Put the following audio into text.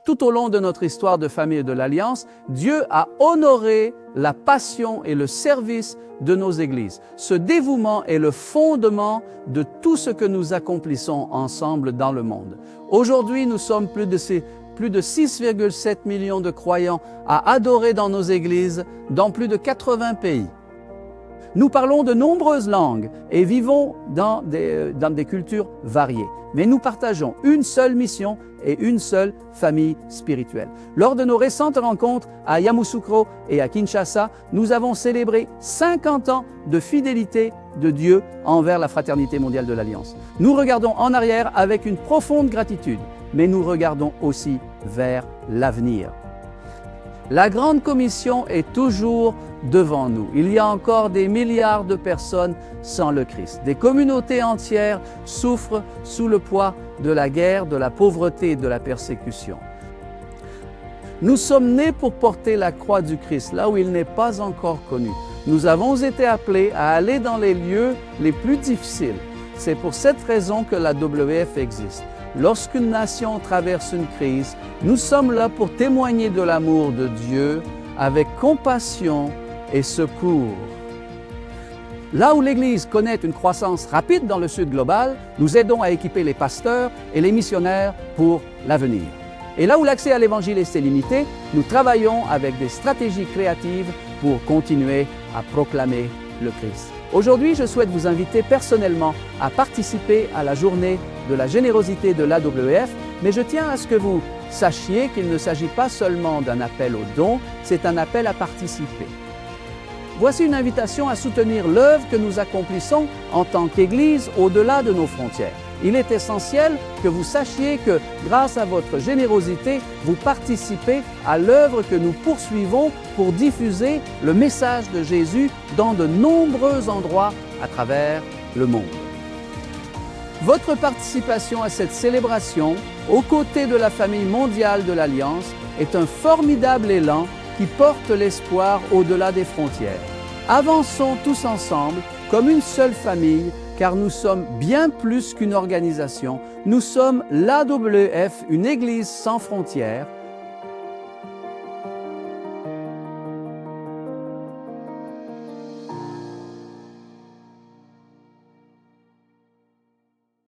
Tout au long de notre histoire de famille et de l'Alliance, Dieu a honoré la passion et le service de nos églises. Ce dévouement est le fondement de tout ce que nous accomplissons ensemble dans le monde. Aujourd'hui, nous sommes plus de 6,7 millions de croyants à adorer dans nos églises dans plus de 80 pays. Nous parlons de nombreuses langues et vivons dans des cultures variées. Mais nous partageons une seule mission et une seule famille spirituelle. Lors de nos récentes rencontres à Yamoussoukro et à Kinshasa, nous avons célébré 50 ans de fidélité de Dieu envers la Fraternité mondiale de l'Alliance. Nous regardons en arrière avec une profonde gratitude, mais nous regardons aussi vers l'avenir. La Grande Commission est toujours devant nous. Il y a encore des milliards de personnes sans le Christ. Des communautés entières souffrent sous le poids de la guerre, de la pauvreté et de la persécution. Nous sommes nés pour porter la croix du Christ là où il n'est pas encore connu. Nous avons été appelés à aller dans les lieux les plus difficiles. C'est pour cette raison que la WF existe. Lorsqu'une nation traverse une crise, nous sommes là pour témoigner de l'amour de Dieu avec compassion et secours. Là où l'Église connaît une croissance rapide dans le Sud global, nous aidons à équiper les pasteurs et les missionnaires pour l'avenir. Et là où l'accès à l'Évangile est limité, nous travaillons avec des stratégies créatives pour continuer à proclamer le Christ. Aujourd'hui, je souhaite vous inviter personnellement à participer à la journée de la générosité de l'AWF, mais je tiens à ce que vous sachiez qu'il ne s'agit pas seulement d'un appel au don, c'est un appel à participer. Voici une invitation à soutenir l'œuvre que nous accomplissons en tant qu'Église au-delà de nos frontières. Il est essentiel que vous sachiez que, grâce à votre générosité, vous participez à l'œuvre que nous poursuivons pour diffuser le message de Jésus dans de nombreux endroits à travers le monde. Votre participation à cette célébration, aux côtés de la famille mondiale de l'Alliance, est un formidable élan qui porte l'espoir au-delà des frontières. Avançons tous ensemble comme une seule famille, car nous sommes bien plus qu'une organisation. Nous sommes l'AWF, une Église sans frontières,